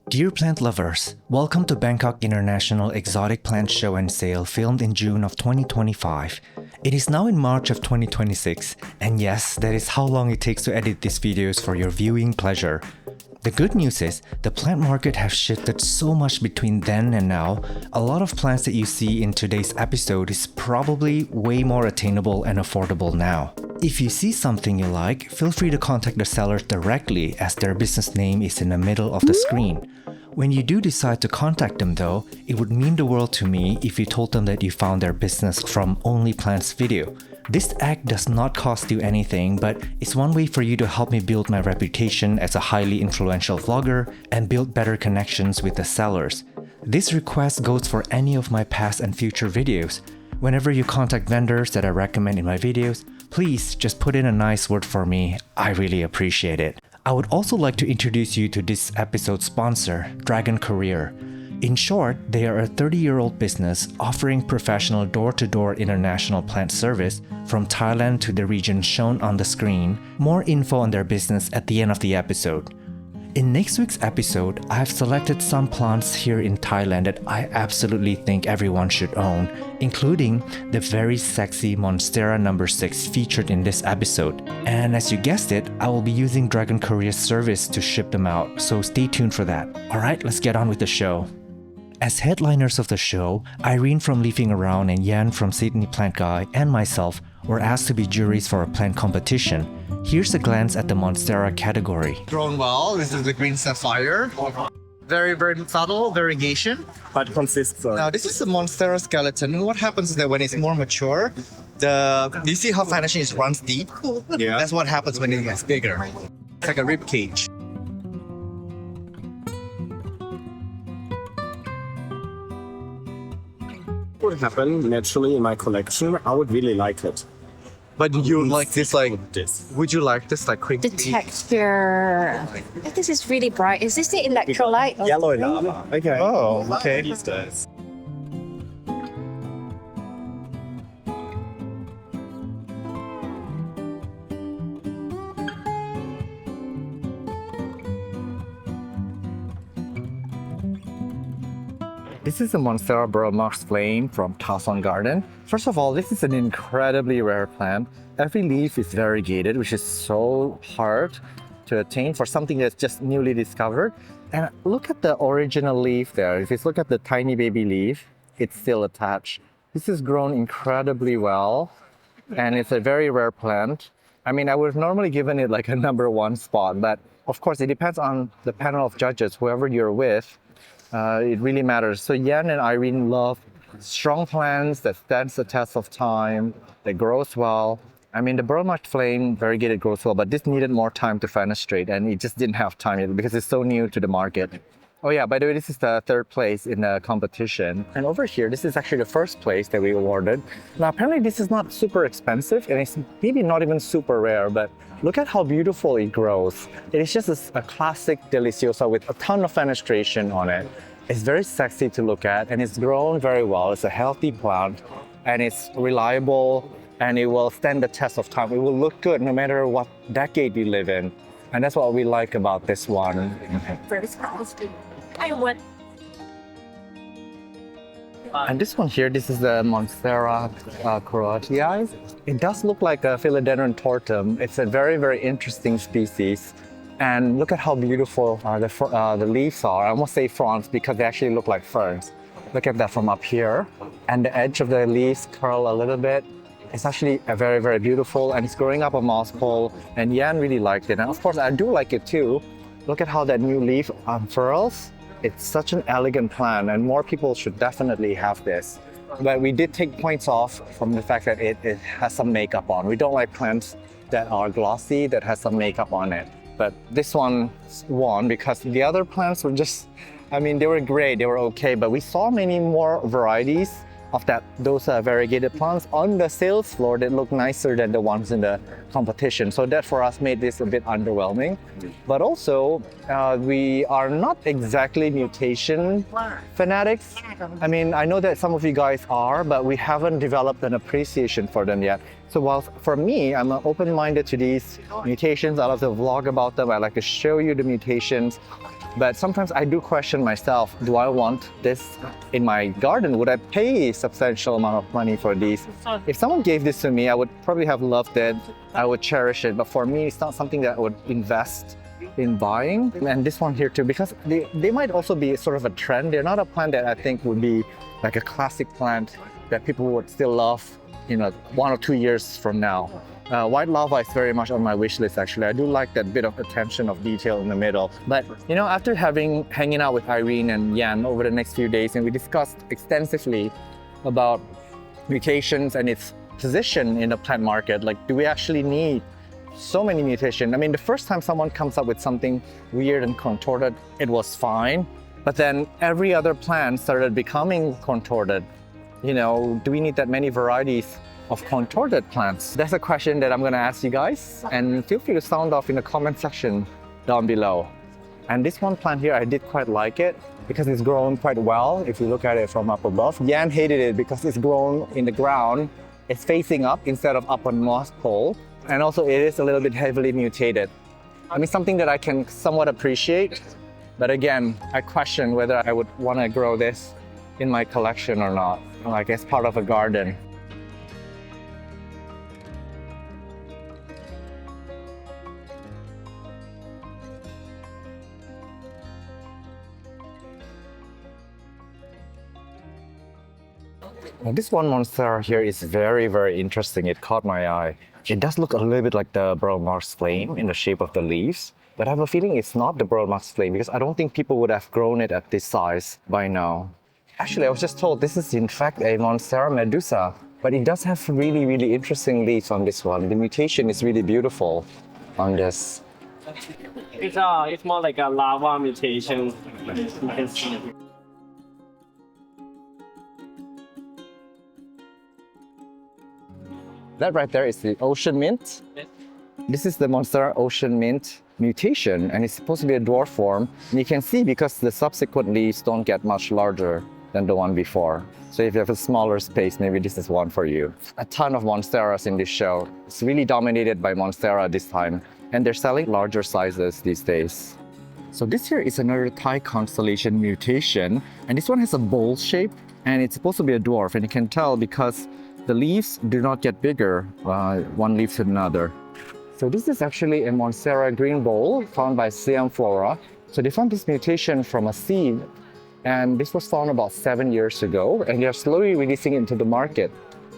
Dear plant lovers, welcome to Bangkok International Exotic Plant Show and Sale filmed in June of 2025. It is now in March of 2026, and yes, that is how long it takes to edit these videos for your viewing pleasure. The good news is, the plant market has shifted so much between then and now. A lot of plants that you see in today's episode is probably way more attainable and affordable now. If you see something you like, feel free to contact the sellers directly as their business name is in the middle of the screen. When you do decide to contact them though, it would mean the world to me if you told them that you found their business from OnlyPlants video. This act does not cost you anything, but it's one way for you to help me build my reputation as a highly influential vlogger and build better connections with the sellers. This request goes for any of my past and future videos. Whenever you contact vendors that I recommend in my videos, please just put in a nice word for me. I really appreciate it. I would also like to introduce you to this episode's sponsor, Courier. In short, they are a 30-year-old business offering professional door-to-door international plant service from Thailand to the region shown on the screen. More info on their business at the end of the episode. In next week's episode, I've selected some plants here in Thailand that I absolutely think everyone should own, including the very sexy Monstera number 6 featured in this episode. And as you guessed it, I will be using Dragon Courier's service to ship them out, so stay tuned for that. Alright, let's get on with the show. As headliners of the show, Irene from Leafing Around and Yan from Sydney Plant Guy and myself were asked to be juries for a plant competition. Here's a glance at the Monstera category. Grown well. This is the green sapphire. Very subtle variegation. But consists of... Now this is the Monstera skeleton. What happens is that when it's more mature, you see how finishing is runs deep? Yeah. That's what happens when it gets bigger. It's like a rib cage. Would happen naturally in my collection. I would really like it. But you like this this. Would you like this like crinkly? The texture. This is really bright. Is this the electrolyte? Yellow lava. Okay. Oh, okay. These days. This is a Monstera Burl-Marx Flame from Thailand Garden. First of all, this is an incredibly rare plant. Every leaf is variegated, which is so hard to attain for something that's just newly discovered. And look at the original leaf there. If you look at the tiny baby leaf, it's still attached. This is grown incredibly well, and it's a very rare plant. I mean, I would have normally given it like a number 1 spot, but of course it depends on the panel of judges, whoever you're with. It really matters. So Yan and Irene love strong plants that stands the test of time, that grows well. I mean, the Burl-Marx Flame variegated grows well, but this needed more time to fenestrate, and it just didn't have time yet because it's so new to the market. Oh yeah, by the way, this is the 3rd place in the competition. And over here, this is actually the 1st place that we awarded. Now, apparently this is not super expensive, and it's maybe not even super rare, but look at how beautiful it grows. It is just a classic Deliciosa with a ton of fenestration on it. It's very sexy to look at, and it's grown very well. It's a healthy plant, and it's reliable, and it will stand the test of time. It will look good no matter what decade you live in. And that's what we like about this one. Very spicy. I want. And this one here, this is the Monstera Courier. It does look like a Philodendron tortum. It's a very interesting species. And look at how beautiful the leaves are. I almost say fronds because they actually look like ferns. Look at that from up here. And the edge of the leaves curl a little bit. It's actually a very beautiful, and it's growing up a moss pole. And Yan really liked it. And of course, I do like it too. Look at how that new leaf unfurls. It's such an elegant plant, and more people should definitely have this. But we did take points off from the fact that it has some makeup on. We don't like plants that are glossy, that has some makeup on it. But this one won because the other plants were just, I mean, they were great, they were okay, but we saw many more varieties of those variegated plants on the sales floor that look nicer than the ones in the competition. So that for us made this a bit underwhelming. But also, we are not exactly mutation fanatics. I mean, I know that some of you guys are, but we haven't developed an appreciation for them yet. So while for me, I'm open-minded to these mutations, I love to vlog about them, I like to show you the mutations. But sometimes I do question myself, do I want this in my garden? Would I pay a substantial amount of money for these? If someone gave this to me, I would probably have loved it. I would cherish it. But for me, it's not something that I would invest in buying. And this one here too, because they might also be sort of a trend. They're not a plant that I think would be like a classic plant that people would still love, 1 or 2 years from now. White lava is very much on my wish list actually. I do like that bit of attention of detail in the middle. But after hanging out with Irene and Yan over the next few days, and we discussed extensively about mutations and its position in the plant market, like do we actually need so many mutations? I mean, the first time someone comes up with something weird and contorted, it was fine. But then every other plant started becoming contorted. Do we need that many varieties of contorted plants? That's a question that I'm going to ask you guys, and feel free to sound off in the comment section down below. And this one plant here, I did quite like it because it's grown quite well if you look at it from up above. Yan hated it because it's grown in the ground. It's facing up instead of up on moss pole, and also it is a little bit heavily mutated. I mean, something that I can somewhat appreciate, but again, I question whether I would want to grow this in my collection or not, like as part of a garden. Well, this one Monstera here is very, very interesting. It caught my eye. It does look a little bit like the burl marx flame in the shape of the leaves, but I have a feeling it's not the burl marx flame because I don't think people would have grown it at this size by now. Actually, I was just told this is in fact a Monstera medusa, but it does have really, really interesting leaves on this one. The mutation is really beautiful on this. It's more like a lava mutation. You can see. That right there is the ocean mint. This is the Monstera ocean mint mutation, and it's supposed to be a dwarf form. And you can see because the subsequent leaves don't get much larger than the one before. So if you have a smaller space, maybe this is one for you. A ton of Monsteras in this show. It's really dominated by Monstera this time, and they're selling larger sizes these days. So this here is another Thai constellation mutation, and this one has a bowl shape, and it's supposed to be a dwarf, and you can tell because the leaves do not get bigger one leaf to another. So this is actually a Monstera green bowl found by Siam Flora. So they found this mutation from a seed, and this was found about 7 years ago, and they're slowly releasing it into the market.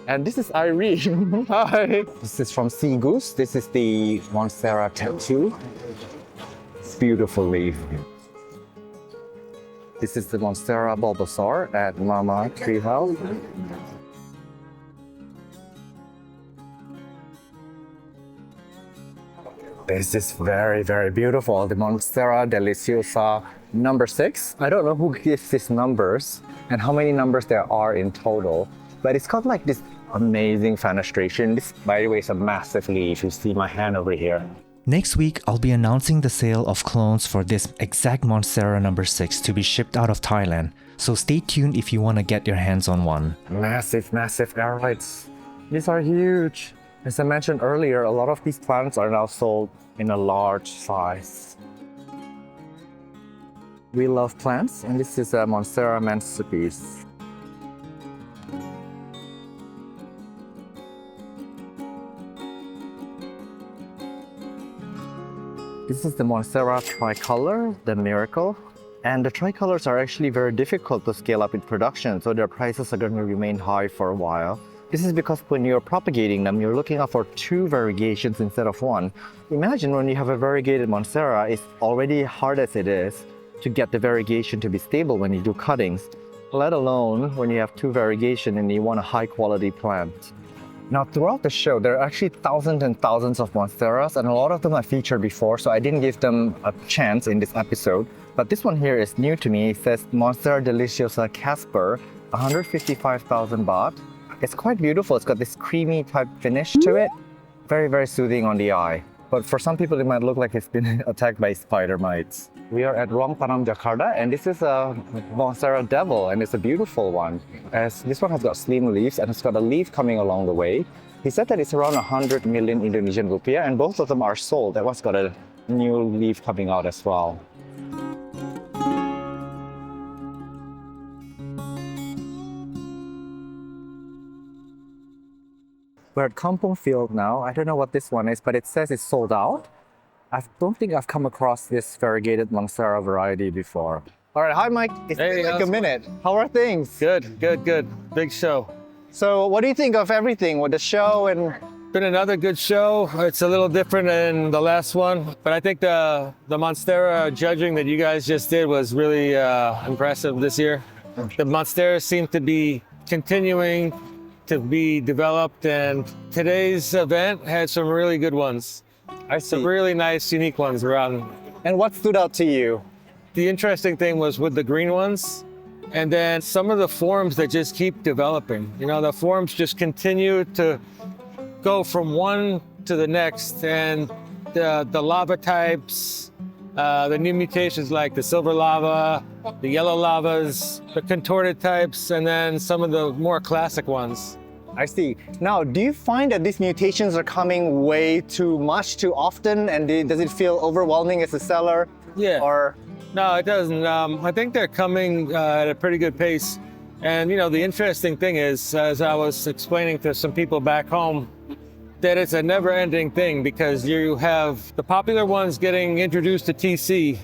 And this is Irene. Hi. This is from Sea Goose. This is the Monstera tattoo. It's beautiful leaf. This is the Monstera bulbosaur at Mama Treehouse. This is very, very beautiful. The Monstera deliciosa number 6. I don't know who gives these numbers and how many numbers there are in total, but it's got like this amazing fenestration. This, by the way, is a massive leaf. You see my hand over here. Next week, I'll be announcing the sale of clones for this exact Monstera number 6 to be shipped out of Thailand, so stay tuned if you want to get your hands on one. Massive, massive airlights. These are huge. As I mentioned earlier, a lot of these plants are now sold in a large size. We love plants, and this is a Monstera masterpiece. This is the Monstera tricolor, the miracle. And the tricolors are actually very difficult to scale up in production, so their prices are going to remain high for a while. This is because when you're propagating them, you're looking out for 2 variegations instead of 1. Imagine when you have a variegated Monstera, it's already hard as it is to get the variegation to be stable when you do cuttings, let alone when you have 2 variegation and you want a high quality plant. Now throughout the show, there are actually thousands and thousands of Monsteras, and a lot of them I featured before, so I didn't give them a chance in this episode. But this one here is new to me. It says Monstera deliciosa Casper, 155,000 baht. It's quite beautiful. It's got this creamy type finish to it. Very, very soothing on the eye. But for some people, it might look like it's been attacked by spider mites. We are at Ruang Panam, Jakarta, and this is a Monstera Devil, and it's a beautiful one. As this one has got slim leaves, and it's got a leaf coming along the way. He said that it's around 100 million Indonesian rupiah, and both of them are sold. That one's got a new leaf coming out as well. We're at Kampong Field now. I don't know what this one is, but it says it's sold out. I don't think I've come across this variegated Monstera variety before. All right, hi Mike. It's Hey, been like a how's it minute. How are things? Good, good, good. Big show. So what do you think of everything with the show and Been another good show. It's a little different than the last one, but I think the Monstera judging that you guys just did was really impressive this year. The Monsteras seem to be continuing to be developed, and today's event had some really good ones. I Some see? really nice, unique ones around. And what stood out to you? The interesting thing was with the green ones, and then some of the forms that just keep developing. You know, the forms just continue to go from one to the next, and the lava types, the new mutations like the silver lava, the yellow lavas, the contorted types, and then some of the more classic ones. I see. Now, do you find that these mutations are coming way too much, too often, and does it feel overwhelming as a seller? Yeah. Or No, it doesn't. I think they're coming at a pretty good pace. And, you know, the interesting thing is, as I was explaining to some people back home, that it's a never-ending thing because you have the popular ones getting introduced to TC,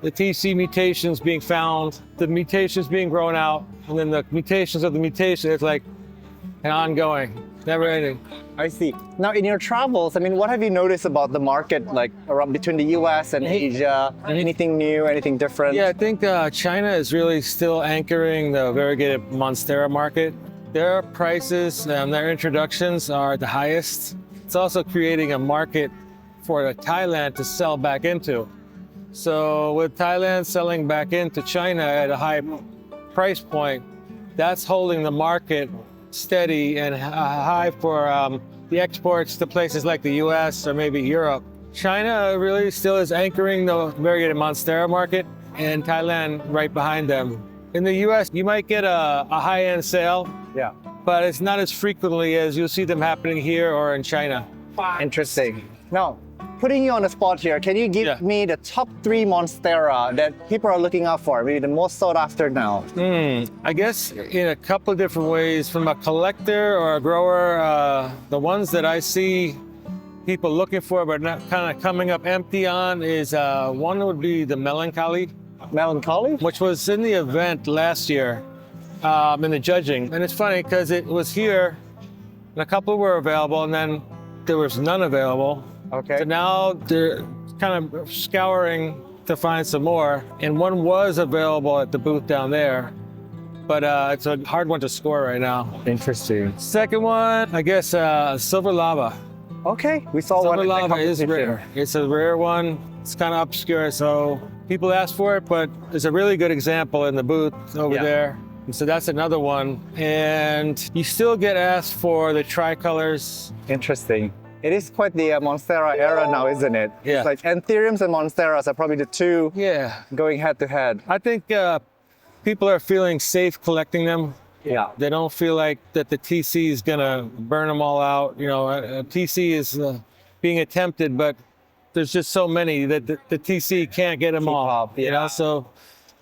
the TC mutations being found, the mutations being grown out, and then the mutations of the mutation. It's like an ongoing, never-ending. I see. Now, in your travels, I mean, what have you noticed about the market, like around between the US and Asia? Anything new, anything different? Yeah, I think China is really still anchoring the variegated Monstera market. Their prices and their introductions are the highest. It's also creating a market for Thailand to sell back into. So with Thailand selling back into China at a high price point, that's holding the market steady and high for the exports to places like the US or maybe Europe. China really still is anchoring the variegated Monstera market, and Thailand right behind them. In the US, you might get a high-end sale, Yeah. but it's not as frequently as you'll see them happening here or in China. Interesting. Now, putting you on the spot here, can you give Yeah. me the top 3 Monstera that people are looking out for, maybe the most sought after now? I guess in a couple of different ways. From a collector or a grower, the ones that I see people looking for but not kind of coming up empty on is one would be the melancholy, Melancholy? which was in the event last year in the judging. And it's funny because it was here and a couple were available and then there was none available. Okay. So now they're kind of scouring to find some more, and one was available at the booth down there, but it's a hard one to score right now. Interesting. Second one, I guess silver lava. Okay, we saw one Silver in the lava is competition. rare. It's a rare one. It's kind of obscure, so people ask for it, but there's a really good example in the booth over Yeah. there. And so that's another one. And you still get asked for the tricolors. Interesting. It is quite the Monstera era now, isn't it? Yeah. It's like Anthuriums and Monsteras are probably the two Yeah. going head to head. I think people are feeling safe collecting them. Yeah. They don't feel like that the TC is gonna burn them all out. You know, TC is being attempted, but there's just so many that the TC can't get them Keep all. up, You yeah. know, so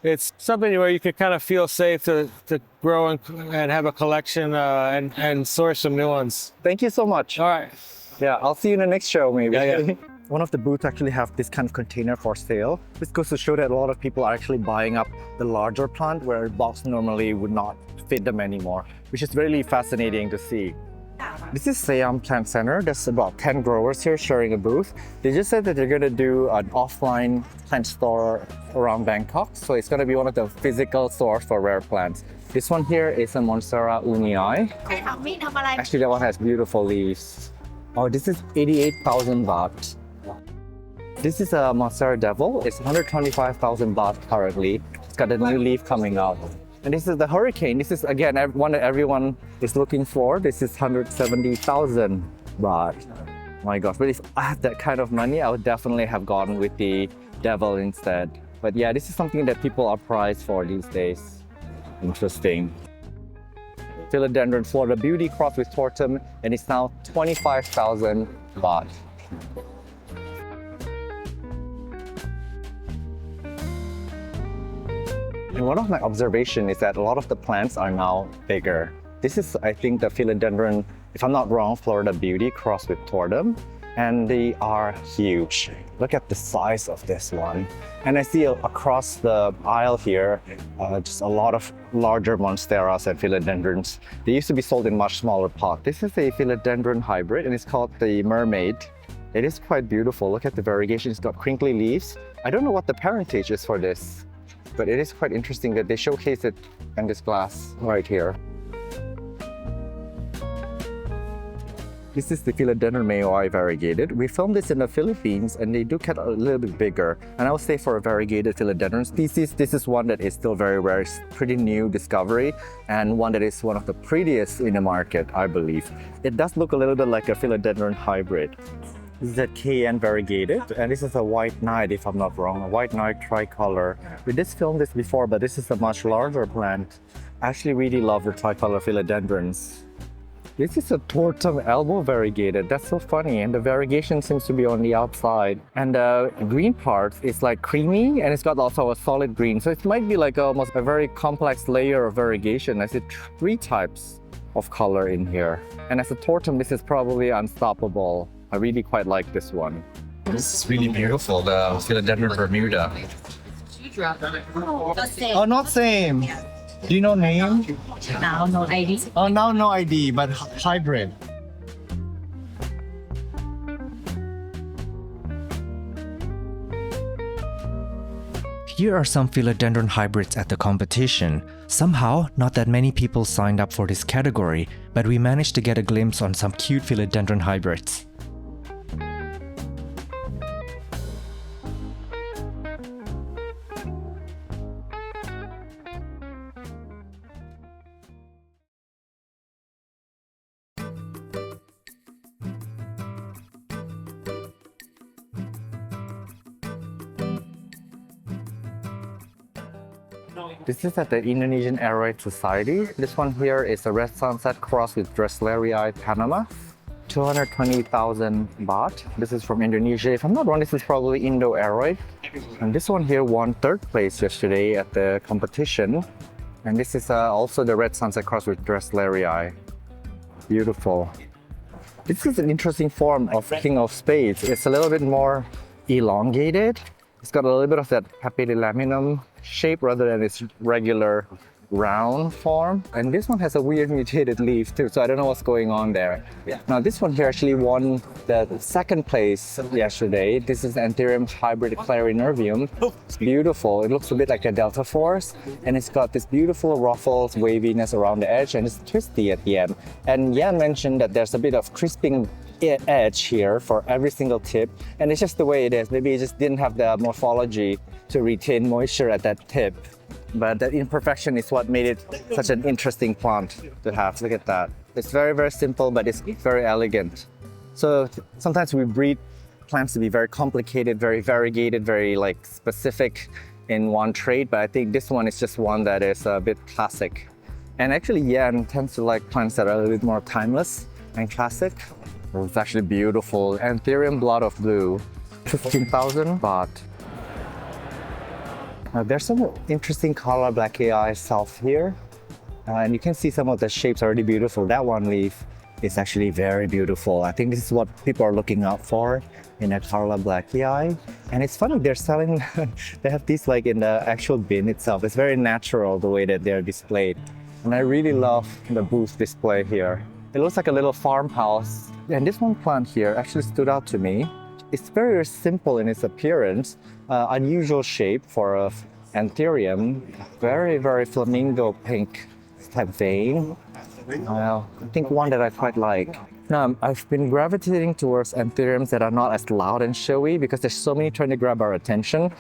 it's something where you can kind of feel safe to grow and have a collection and source some new ones. Thank you so much. All right. Yeah, I'll see you in the next show maybe. Yeah. One of the booths actually have this kind of container for sale. This goes to show that a lot of people are actually buying up the larger plant where a box normally would not fit them anymore, which is really fascinating to see. This is Siam Plant Center. There's about 10 growers here sharing a booth. They just said that they're going to do an offline plant store around Bangkok. So it's going to be one of the physical stores for rare plants. This one here is a Monstera unii. Actually, that one has beautiful leaves. Oh, this is 88,000 baht. This is a Monstera Devil. It's 125,000 baht currently. It's got a new leaf coming out. And this is the Hurricane. This is, again, one that everyone is looking for. This is 170,000 baht. My gosh, but if I had that kind of money, I would definitely have gone with the Devil instead. But yeah, this is something that people are prized for these days. Interesting. Philodendron Florida Beauty crossed with Tortum, and it's now 25,000 baht. And one of my observations is that a lot of the plants are now bigger. This is, I think, the Philodendron if I'm not wrong, Florida Beauty crossed with Tordum. And they are huge. Look at the size of this one. And I see across the aisle here, just a lot of larger Monsteras and Philodendrons. They used to be sold in much smaller pot. This is a Philodendron hybrid and it's called the Mermaid. It is quite beautiful. Look at the variegation. It's got crinkly leaves. I don't know what the parentage is for this, but it is quite interesting that they showcase it in this glass right here. This is the Philodendron mayoi variegated. We filmed this in the Philippines and they do get a little bit bigger. And I would say for a variegated Philodendron species, this is one that is still very rare. It's pretty new discovery and one that is one of the prettiest in the market, I believe. It does look a little bit like a Philodendron hybrid. This is a KN variegated, and this is a white knight, if I'm not wrong, a white knight tricolor. We did film this before, but this is a much larger plant. I actually really love the tricolor philodendrons. This is a Tortum elbow variegated. That's so funny, and the variegation seems to be on the outside. And the green part is like creamy, and it's got also a solid green. So it might be like almost a very complex layer of variegation. I see 3 types of color in here. And as a Tortum, this is probably unstoppable. I really quite like this one. This is really beautiful, the Philodendron Bermuda. Oh, not same. Do you know name? Now no ID. Oh, now no ID, but hybrid. Here are some philodendron hybrids at the competition. Somehow, not that many people signed up for this category, but we managed to get a glimpse on some cute philodendron hybrids. This is at the Indonesian Aeroid Society. This one here is a red sunset cross with Dresslerii Panama. 220,000 baht. This is from Indonesia. If I'm not wrong, this is probably Indo-Aeroid. And this one here won 3rd place yesterday at the competition. And this is also the red sunset cross with Dresslerii. Beautiful. This is an interesting form of King of Spades. It's a little bit more elongated. It's got a little bit of that papillilaminum shape rather than its regular round form. And this one has a weird mutated leaf too, so I don't know what's going on there. Now this one here actually won the 2nd place yesterday. This is Anthurium hybrid Clarinervium. It's beautiful. It looks a bit like a Delta Force, and it's got this beautiful ruffles, waviness around the edge, and it's twisty at the end. And Yan mentioned that there's a bit of crisping edge here for every single tip, and it's just the way it is. Maybe it just didn't have the morphology to retain moisture at that tip, but that imperfection is what made it such an interesting plant to have. Look at that. It's very, very simple, but it's very elegant. So sometimes we breed plants to be very complicated, very variegated, very like specific in one trait, but I think this one is just one that is a bit classic. And actually Yan tends to like plants that are a little bit more timeless and classic. It's actually beautiful. Anthurium Blood of Blue, 15,000 baht. There's some interesting color black AI south here. And you can see some of the shapes are really beautiful. That one leaf is actually very beautiful. I think this is what people are looking out for in a Carla Black AI. And it's funny, they're selling, they have these like in the actual bin itself. It's very natural the way that they're displayed. And I really love the booth display here. It looks like a little farmhouse. And this one plant here actually stood out to me. It's very simple in its appearance, unusual shape for a Anthurium, very, very flamingo pink type vein. I think one that I quite like. Now, I've been gravitating towards Anthuriums that are not as loud and showy because there's so many trying to grab our attention,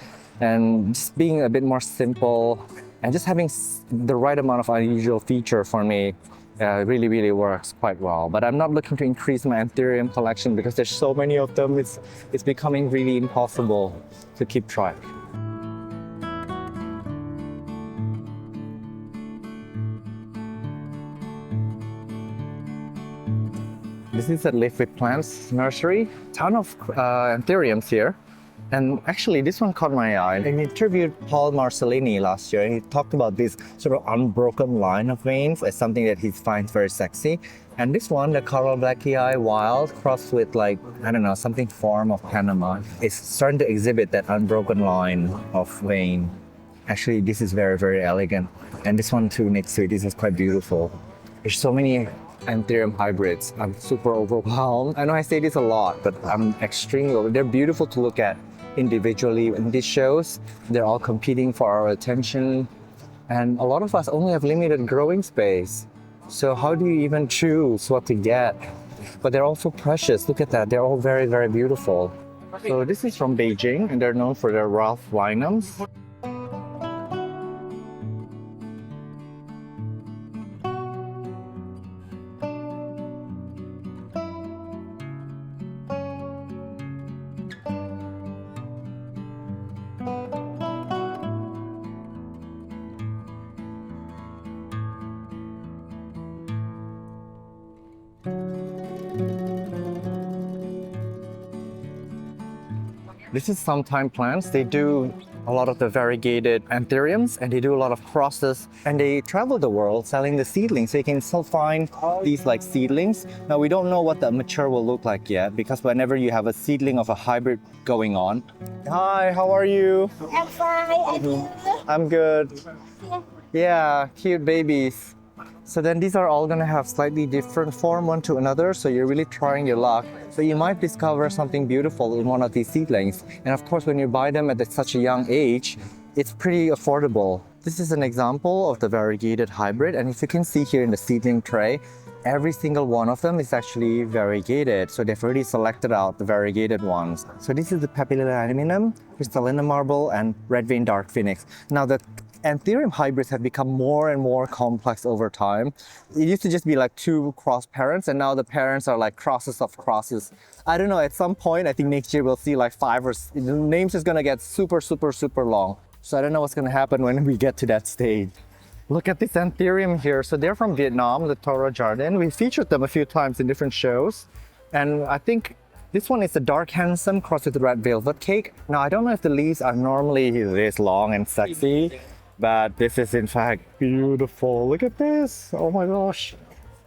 and just being a bit more simple and just having the right amount of unusual feature for me really, really works quite well. But I'm not looking to increase my Anthurium collection because there's so many of them. It's becoming really impossible to keep track. This is a Live with Plants nursery. Ton of Anthuriums here. And actually, this one caught my eye. I interviewed Paul Marcellini last year, and he talked about this sort of unbroken line of veins as something that he finds very sexy. And this one, the Coral Blacki wild, crossed with like, I don't know, something form of Panama, is starting to exhibit that unbroken line of vein. Actually, this is very, very elegant. And this one too next to it, this is quite beautiful. There's so many Anthurium hybrids. I'm super overwhelmed. I know I say this a lot, but I'm extremely over. They're beautiful to look at individually in these shows. They're all competing for our attention. And a lot of us only have limited growing space. So how do you even choose what to get? But they're also precious. Look at that. They're all very, very beautiful. So this is from Beijing, and they're known for their Ralph linums. This is sometime plants. They do a lot of the variegated anthuriums, and they do a lot of crosses, and they travel the world selling the seedlings. So you can still find these like seedlings. Now we don't know what the mature will look like yet, because whenever you have a seedling of a hybrid going on. Hi, how are you? I'm fine. I'm good. Yeah, cute babies. So then these are all gonna have slightly different form one to another, so you're really trying your luck. So you might discover something beautiful in one of these seedlings. And of course, when you buy them at such a young age, it's pretty affordable. This is an example of the variegated hybrid, and if you can see here in the seedling tray, every single one of them is actually variegated. So they've already selected out the variegated ones. So this is the Papillilaminum, Crystallina marble, and red vein dark phoenix. Now the Anthurium hybrids have become more and more complex over time. It used to just be like two cross parents, and now the parents are like crosses of crosses. I don't know, at some point, I think next year we'll see like the names is gonna get super, super, super long. So I don't know what's gonna happen when we get to that stage. Look at this Anthurium here. So they're from Vietnam, the Toro Jardin. We featured them a few times in different shows. And I think this one is a dark handsome crossed with the red velvet cake. Now, I don't know if the leaves are normally this long and sexy, but this is in fact beautiful. Look at this. Oh my gosh.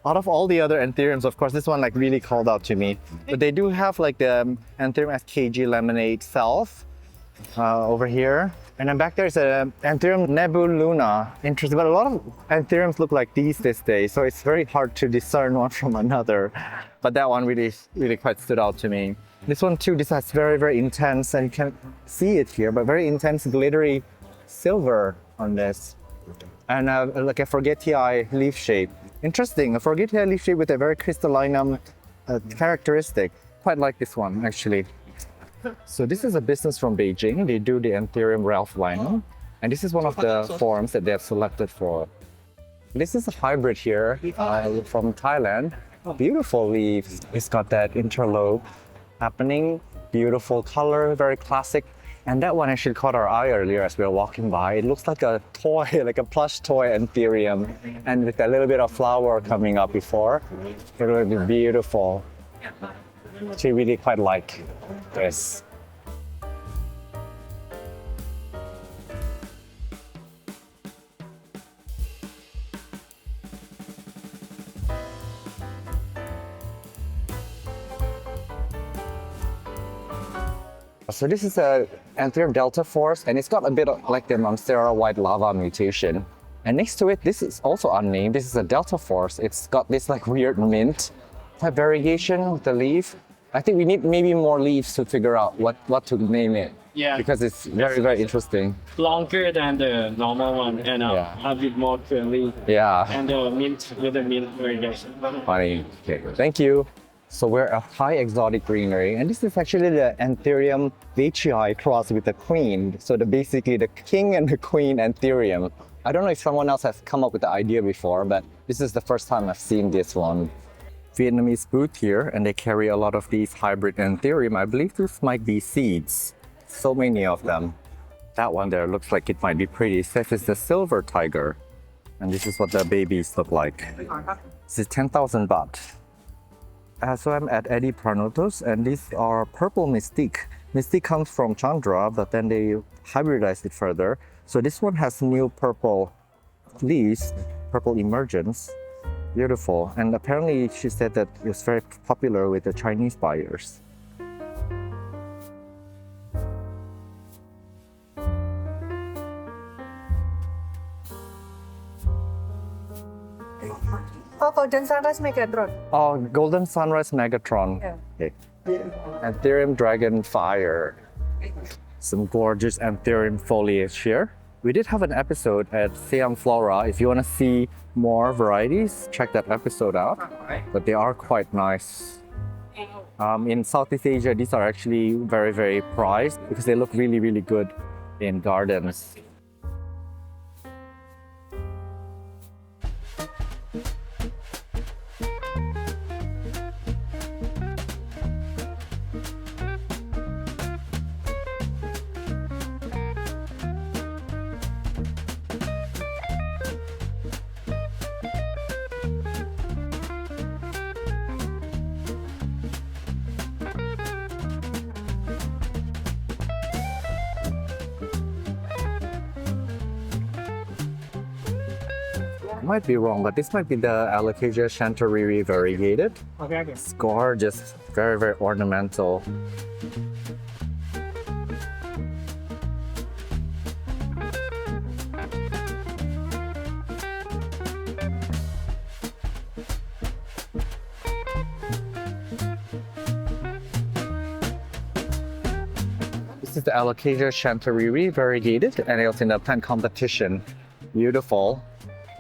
Out of all the other Anthuriums, of course, this one like really called out to me. But they do have like the Anthurium SKG lemonade self over here. And then back there is a Anthurium nebuluna. Interesting, but a lot of Anthuriums look like these days, so it's very hard to discern one from another. But that one really quite stood out to me. This one too, this has very, very intense, and you can see it here, but very intense glittery silver on this. And like a forgetii leaf shape. Interesting, a forgetii leaf shape with a very crystallinum characteristic. Quite like this one, actually. So this is a business from Beijing. They do the Anthurium Ralph linum, and this is one of the forms that they have selected for. This is a hybrid here from Thailand. Beautiful leaves. It's got that interlobe happening. Beautiful color, very classic. And that one actually caught our eye earlier as we were walking by. It looks like a toy, like a plush toy Anthurium, and with a little bit of flower coming up before. It will be beautiful. Actually, really quite like this. So this is a Anthurium Delta Force, and it's got a bit of like the Monstera white lava mutation. And next to it, this is also unnamed. This is a Delta Force. It's got this like weird mint type variegation with the leaf. I think we need maybe more leaves to figure out what to name it. Yeah. Because it's very, very interesting. Longer than the normal one and Yeah. a bit more curly. Yeah. And the mint with the mint variegation. Funny. Okay, thank you. So we're a high exotic greenery, and this is actually the Anthurium veitchii crossed with the queen. So basically the king and the queen Anthurium. I don't know if someone else has come up with the idea before, but this is the first time I've seen this one. Vietnamese booth here, and they carry a lot of these hybrid Anthurium. I believe this might be seeds. So many of them. That one there looks like it might be pretty. It says it's the silver tiger. And this is what the babies look like. This is 10,000 baht. So I'm at Eddie Pranotos, and these are purple mystique. Misty comes from Chandra, but then they hybridized it further. So this one has new purple leaves, purple emergence. Beautiful. And apparently she said that it was very popular with the Chinese buyers. Oh, Golden Sunrise Megatron. Oh, Golden Sunrise Megatron. Yeah. Okay. Anthurium Dragonfire. Some gorgeous Anthurium foliage here. We did have an episode at Siam Flora. If you want to see more varieties, check that episode out. But they are quite nice. In Southeast Asia, these are actually very, very prized because they look really, really good in gardens. I might be wrong, but this might be the Alocasia chanteriri variegated. It's gorgeous, very, very ornamental. This is the Alocasia chanteriri variegated, and it was in the plant competition. Beautiful.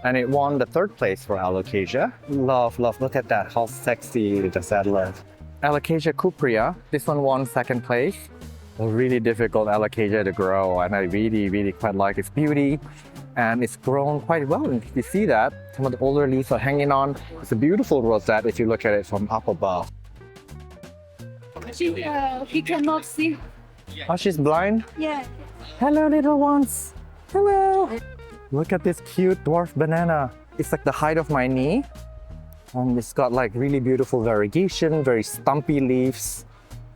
And it won the third place for Alocasia. Love, love, look at that, how sexy does that look. Alocasia Courier, this one won second place. A really difficult Alocasia to grow, and I really, really quite like its beauty. And it's grown quite well, and you see that. Some of the older leaves are hanging on. It's a beautiful rosette if you look at it from up above. He cannot see. Oh, she's blind? Yeah. Hello, little ones. Hello. Look at this cute dwarf banana. It's like the height of my knee. And it's got like really beautiful variegation, very stumpy leaves.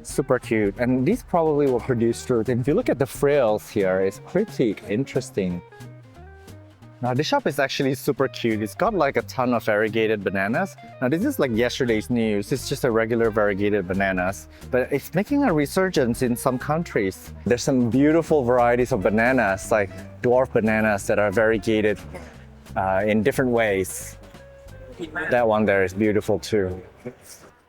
Super cute. And these probably will produce fruit. And if you look at the frills here, it's pretty interesting. Now this shop is actually super cute. It's got like a ton of variegated bananas. Now this is like yesterday's news. It's just a regular variegated bananas, but it's making a resurgence in some countries. There's some beautiful varieties of bananas, like dwarf bananas that are variegated in different ways. That one there is beautiful too.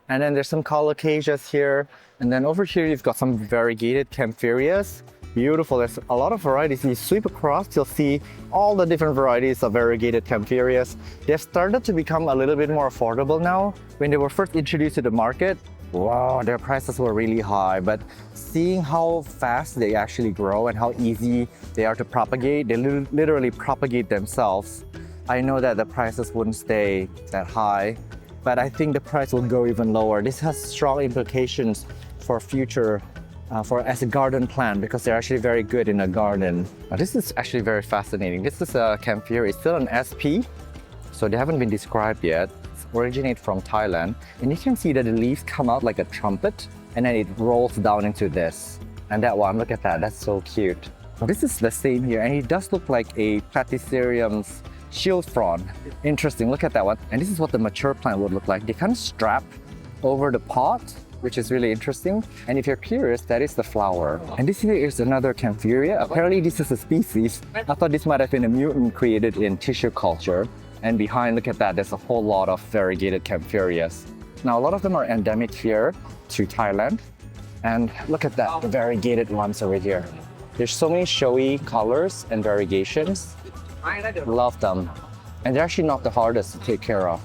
And then there's some colocasias here. And then over here you've got some variegated camphorias. Beautiful. There's a lot of varieties. You sweep across, you'll see all the different varieties of variegated camphorias. They've started to become a little bit more affordable now. When they were first introduced to the market, wow, their prices were really high. But seeing how fast they actually grow and how easy they are to propagate, they literally propagate themselves. I know that the prices wouldn't stay that high, but I think the price will go even lower. This has strong implications for future as a garden plant because they're actually very good in a garden. Now, this is actually very fascinating. This is a camphor. It's still an SP, so they haven't been described yet. It's originated from Thailand, and you can see that the leaves come out like a trumpet, and then it rolls down into this. And that one, look at that, that's so cute. Now, this is the same here, and it does look like a Platycerium's shield frond. Interesting, look at that one. And this is what the mature plant would look like. They kind of strap over the pot, which is really interesting. And if you're curious, that is the flower. And this here is another Camphoria. Apparently this is a species. I thought this might have been a mutant created in tissue culture. And behind, look at that, there's a whole lot of variegated Camphorias. Now, a lot of them are endemic here to Thailand. And look at that, the variegated ones over here. There's so many showy colors and variegations. Love them. And they're actually not the hardest to take care of.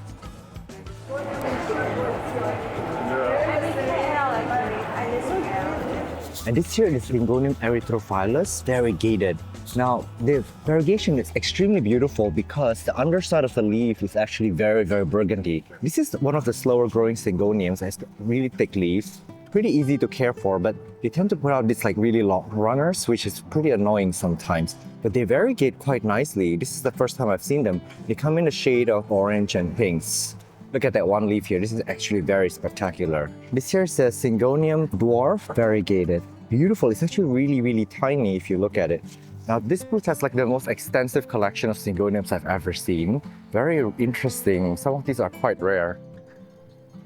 And this here is Lingonium erythrophilus variegated. Now, the variegation is extremely beautiful because the underside of the leaf is actually very, very burgundy. This is one of the slower growing Syngoniums. It has really thick leaves. Pretty easy to care for, but they tend to put out these like really long runners, which is pretty annoying sometimes. But they variegate quite nicely. This is the first time I've seen them. They come in the shade of orange and pinks. Look at that one leaf here. This is actually very spectacular. This here is a Syngonium dwarf variegated. beautiful. It's actually really, really tiny if you look at it. Now, this booth has like the most extensive collection of Syngoniums I've ever seen. Very interesting. Some of these are quite rare.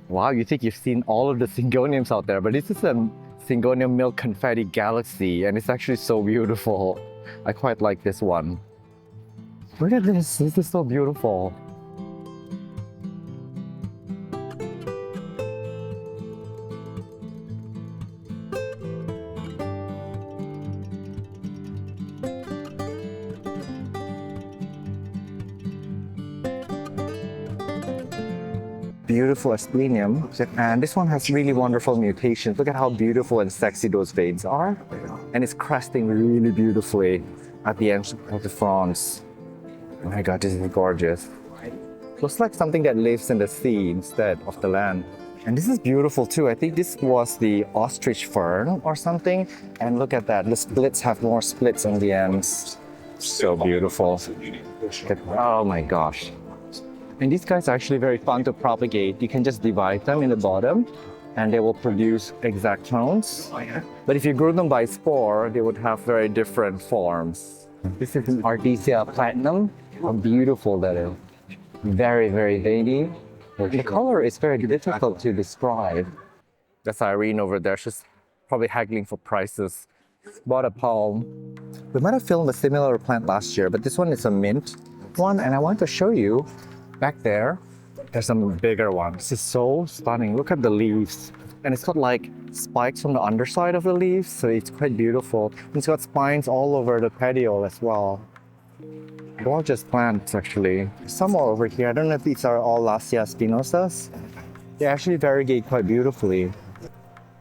Wow, you think you've seen all of the Syngoniums out there, but this is a Syngonium milk confetti galaxy, and it's actually so beautiful. I quite like this one. Look at this. This is so beautiful. Beautiful asplenium, and this one has really wonderful mutations. Look at how beautiful and sexy those veins are, and it's cresting really beautifully at the end of the fronds. Oh my god, this is gorgeous. Looks like something that lives in the sea instead of the land. And this is beautiful too. I think this was the ostrich fern or something, and look at that, the splits have more splits on the ends. So beautiful. Oh my gosh. And these guys are actually very fun to propagate. You can just divide them in the bottom and they will produce exact clones. But if you grew them by spore, they would have very different forms. This is an Artesia platinum. How beautiful that is. Very, very veiny. The color is very difficult to describe. That's Irene over there. She's probably haggling for prices. Bought a palm. We might have filmed a similar plant last year, but this one is a mint one, and I want to show you. Back there, there's some bigger ones. This is so stunning. Look at the leaves. And it's got like spikes on the underside of the leaves, so it's quite beautiful. And it's got spines all over the petiole as well. Gorgeous plants, actually. Some more over here. I don't know if these are all Alocasia spinosas. They actually variegate quite beautifully.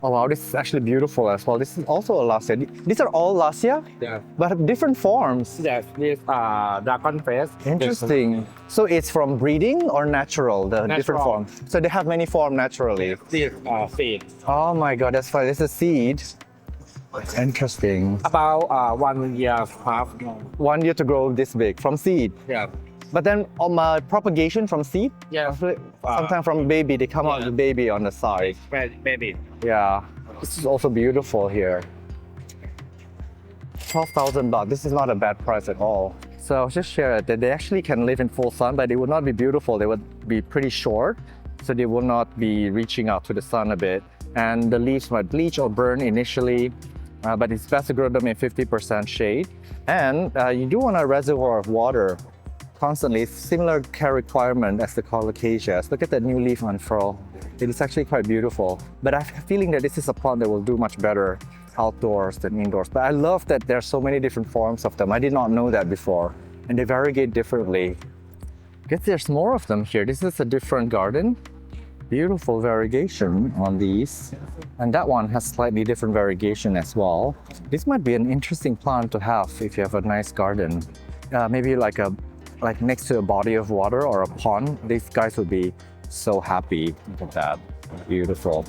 Oh wow, this is actually beautiful as well. This is also Alocasia. These are all Alocasia? Yeah. But have different forms. Yes, this dragon face. Interesting. So it's from breeding or natural, the different Natural. forms? So they have many forms naturally. This seed. Oh my god, that's fine. This is a seed. Interesting. About 1 year half. 1 year to grow this big from seed. Yeah. But then propagation from seed? Yeah. Sometimes from baby, they come out with the baby on the side. Baby. Yeah. This is also beautiful here. 12,000 baht. This is not a bad price at all. So I'll just share it that they actually can live in full sun, but they would not be beautiful. They would be pretty short, so they will not be reaching out to the sun a bit. And the leaves might bleach or burn initially, but it's best to grow them in 50% shade. And you do want a reservoir of water constantly. Similar care requirement as the Colocasias. Look at that new leaf unfurl. It is actually quite beautiful. But I have a feeling that this is a plant that will do much better outdoors than indoors. But I love that there are so many different forms of them. I did not know that before. And they variegate differently. I guess there's more of them here. This is a different garden. Beautiful variegation on these. And that one has slightly different variegation as well. This might be an interesting plant to have if you have a nice garden. Maybe like next to a body of water or a pond. These guys would be so happy. Look at that. Beautiful.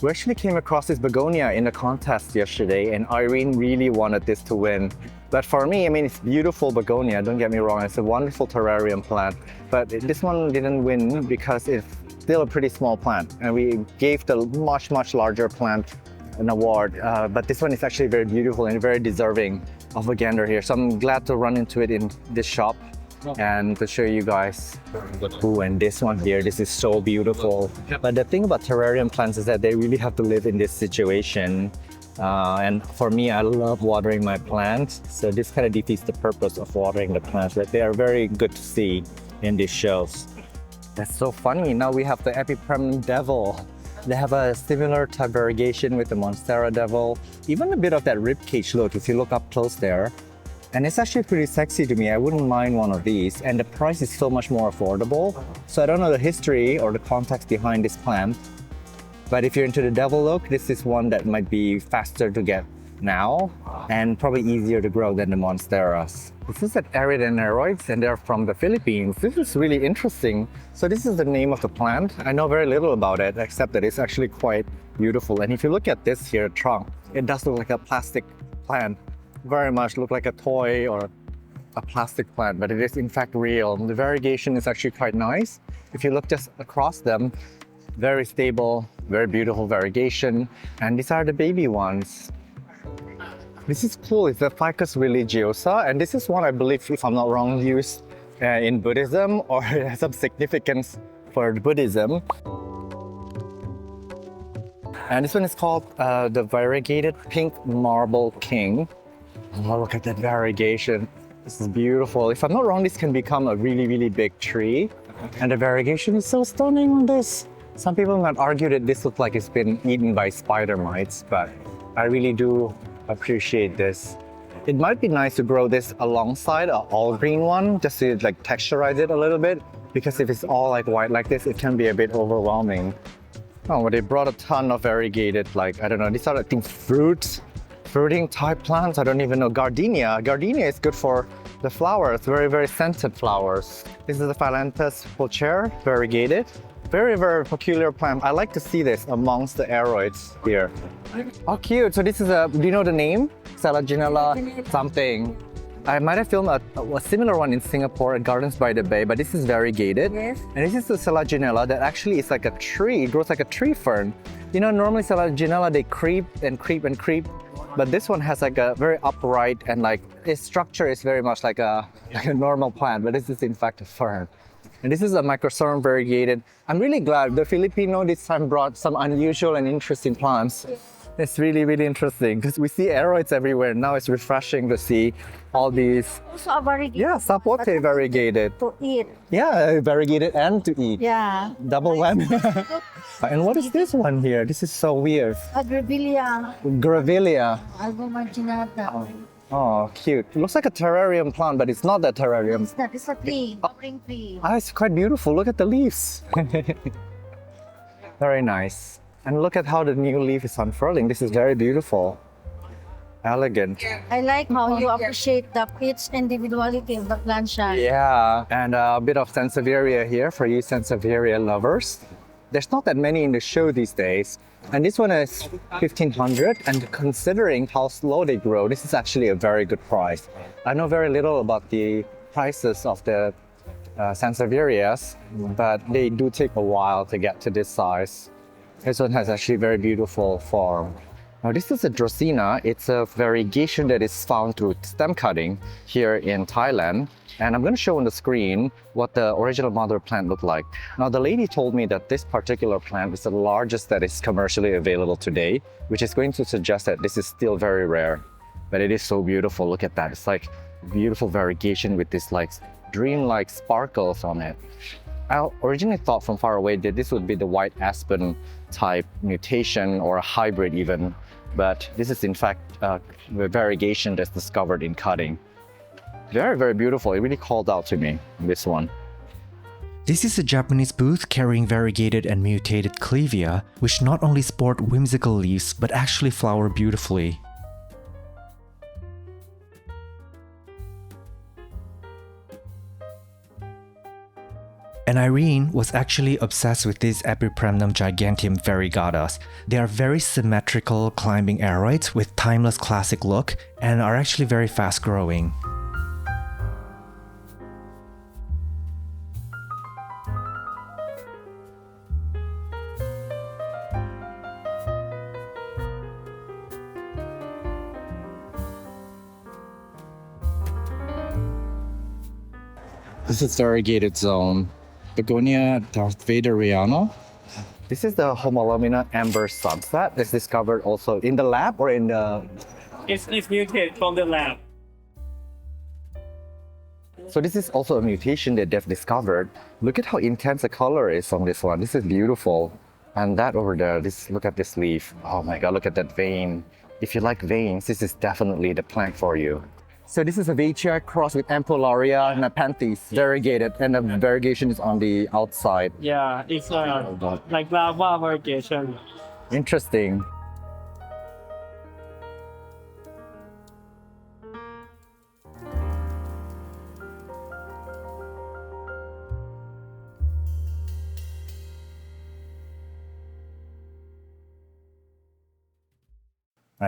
We actually came across this begonia in a contest yesterday, and Irene really wanted this to win. But for me, I mean, it's beautiful begonia, don't get me wrong. It's a wonderful terrarium plant. But this one didn't win because it's still a pretty small plant. And we gave the much larger plant an award. But this one is actually very beautiful and very deserving of a gander here. So I'm glad to run into it in this shop and to show you guys. Ooh, and this one here, this is so beautiful. But the thing about terrarium plants is that they really have to live in this situation. And for me, I love watering my plants. So this kind of defeats the purpose of watering the plants, but they are very good to see in these shows. That's so funny. Now we have the Epipremnum devil. They have a similar type variegation with the Monstera devil. Even a bit of that ribcage look if you look up close there. And it's actually pretty sexy to me. I wouldn't mind one of these. And the price is so much more affordable. So I don't know the history or the context behind this plant. But if you're into the devil look, this is one that might be faster to get now and probably easier to grow than the Monsteras. This is at Arid Aneroids and they're from the Philippines. This is really interesting. So this is the name of the plant. I know very little about it except that it's actually quite beautiful. And if you look at this here trunk, it does look like a plastic plant. Very much look like a toy or a plastic plant, but it is in fact real. The variegation is actually quite nice. If you look just across them, very stable, very beautiful variegation. And these are the baby ones. This is cool. It's the Ficus religiosa, and this is one I believe, if I'm not wrong, used in Buddhism or it has some significance for Buddhism. And this one is called the variegated pink marble king. Oh, look at that variegation. This is beautiful. If I'm not wrong, this can become a really, really big tree. And the variegation is so stunning on this. Some people might argue that this looks like it's been eaten by spider mites, but I really do appreciate this. It might be nice to grow this alongside an all green one, just to like texturize it a little bit, because if it's all like white like this, it can be a bit overwhelming. Oh, well, they brought a ton of variegated, like, I don't know, these are, I think, fruiting type plants. I don't even know. Gardenia. Gardenia is good for the flowers, very, very scented flowers. This is the Phyllanthus pulcher, variegated. Very, very peculiar plant. I like to see this amongst the aeroids here. Oh, cute. So this is a, do you know the name? Selaginella something. I might have filmed a similar one in Singapore at Gardens by the Bay, but this is variegated. Yes. And this is the Selaginella that actually is like a tree. It grows like a tree fern. You know, normally Selaginella, they creep and creep and creep. But this one has like a very upright and like its structure is very much like a normal plant, but this is in fact a fern. And this is a microsorum variegated. I'm really glad the Filipino this time brought some unusual and interesting plants. It's really, really interesting because we see aeroids everywhere. Now it's refreshing to see all these. Also a variegated. Yeah, sapote variegated. To eat. Yeah, variegated and to eat. Yeah. Double whammy. And what is this one here? This is so weird. Agrabilia. Grevillea. Albumarginata. Oh, cute. It looks like a terrarium plant, but it's not that terrarium. It's not. It's a tree. Spring tree. Ah, it's quite beautiful. Look at the leaves. Very nice. And look at how the new leaf is unfurling. This is very beautiful. Elegant. I like how you appreciate each individuality of the plancha. Yeah, and a bit of Sansevieria here for you Sansevieria lovers. There's not that many in the show these days. And this one is 1,500, and considering how slow they grow, this is actually a very good price. I know very little about the prices of the Sansevierias, but they do take a while to get to this size. This one has actually very beautiful form. Now this is a Dracena. It's a variegation that is found through stem cutting here in Thailand. And I'm going to show on the screen what the original mother plant looked like. Now the lady told me that this particular plant is the largest that is commercially available today, which is going to suggest that this is still very rare. But it is so beautiful. Look at that. It's like beautiful variegation with this like dream-like sparkles on it. I originally thought from far away that this would be the white aspen type mutation or a hybrid even, but this is in fact a variegation that's discovered in cutting. Very, very beautiful. It really called out to me, this one. This is a Japanese booth carrying variegated and mutated Clevia, which not only sport whimsical leaves but actually flower beautifully. And Irene was actually obsessed with these Epipremnum giganteum variegatas. They are very symmetrical climbing aeroids with timeless classic look and are actually very fast growing. This is variegated zone. Begonia Darth Vaderiana. This is the Homolomina amber subset that's discovered also in the lab or in the... It's mutated from the lab. So this is also a mutation that they've discovered. Look at how intense the color is on this one. This is beautiful. And that over there, look at this leaf. Oh my God, look at that vein. If you like veins, this is definitely the plant for you. So this is a Veitchia crossed with Ampullaria nepenthes, variegated, and the variegation is on the outside. Yeah, it's like lava variegation. Interesting.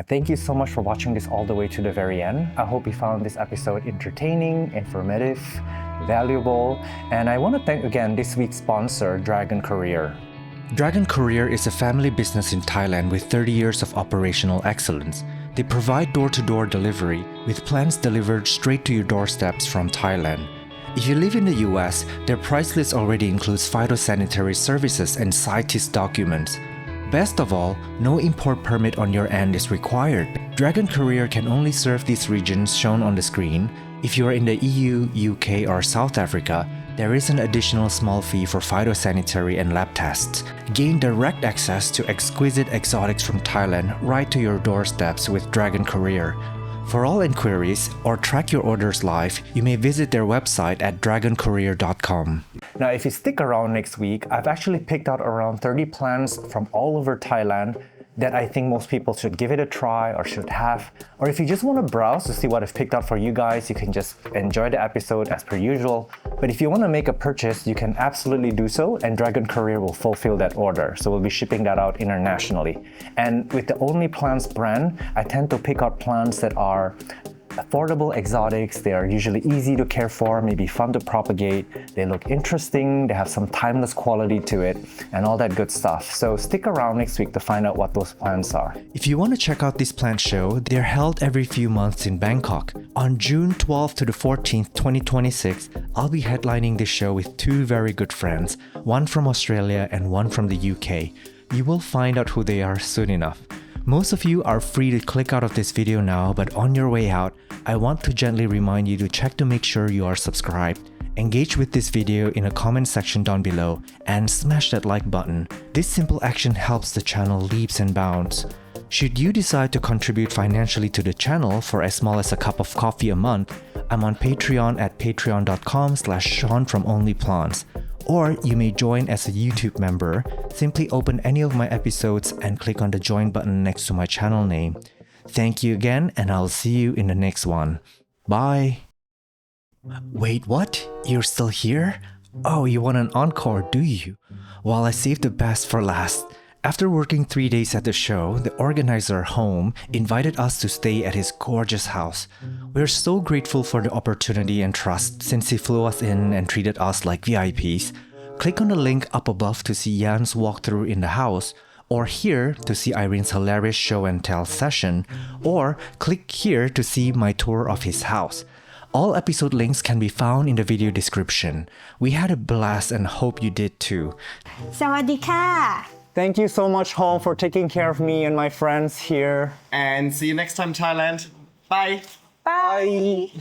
Thank you so much for watching this all the way to the very end. I hope you found this episode entertaining, informative, valuable, and I want to thank again this week's sponsor, Dragon Courier. Dragon Courier is a family business in Thailand with 30 years of operational excellence. They provide door-to-door delivery with plants delivered straight to your doorsteps from Thailand. If you live in the US, their price list already includes phytosanitary services and scientist documents. Best of all, no import permit on your end is required. Dragon Courier can only serve these regions shown on the screen. If you are in the EU, UK, or South Africa, there is an additional small fee for phytosanitary and lab tests. Gain direct access to exquisite exotics from Thailand right to your doorsteps with Dragon Courier. For all inquiries or track your orders live, you may visit their website at dragoncourier.com. Now, if you stick around next week, I've actually picked out around 30 plants from all over Thailand that I think most people should give it a try or should have. Or if you just want to browse to see what I've picked out for you guys, you can just enjoy the episode as per usual. But if you want to make a purchase, you can absolutely do so, and Dragon Courier will fulfill that order. So we'll be shipping that out internationally. And with the OnlyPlants brand, I tend to pick out plants that are affordable exotics. They are usually easy to care for, maybe fun to propagate. They look interesting, they have some timeless quality to it, and all that good stuff. So stick around next week to find out what those plants are. If you want to check out this plant show, they're held every few months in Bangkok. On June 12th to the 14th, 2026, I'll be headlining this show with two very good friends, one from Australia and one from the UK. You will find out who they are soon enough. Most of you are free to click out of this video now, but on your way out, I want to gently remind you to check to make sure you are subscribed. Engage with this video in a comment section down below and smash that like button. This simple action helps the channel leaps and bounds. Should you decide to contribute financially to the channel for as small as a cup of coffee a month, I'm on Patreon at patreon.com/Sean from OnlyPlants. Or you may join as a YouTube member. Simply open any of my episodes and click on the join button next to my channel name. Thank you again, and I'll see you in the next one. Bye! Wait, what? You're still here? Oh, you want an encore, do you? Well, I saved the best for last. After working 3 days at the show, the organizer, Home, invited us to stay at his gorgeous house. We're so grateful for the opportunity and trust since he flew us in and treated us like VIPs. Click on the link up above to see Jan's walkthrough in the house, or here to see Irene's hilarious show and tell session, or click here to see my tour of his house. All episode links can be found in the video description. We had a blast and hope you did too. สวัสดีค่ะ Thank you so much, Home, for taking care of me and my friends here. And see you next time, Thailand. Bye. Bye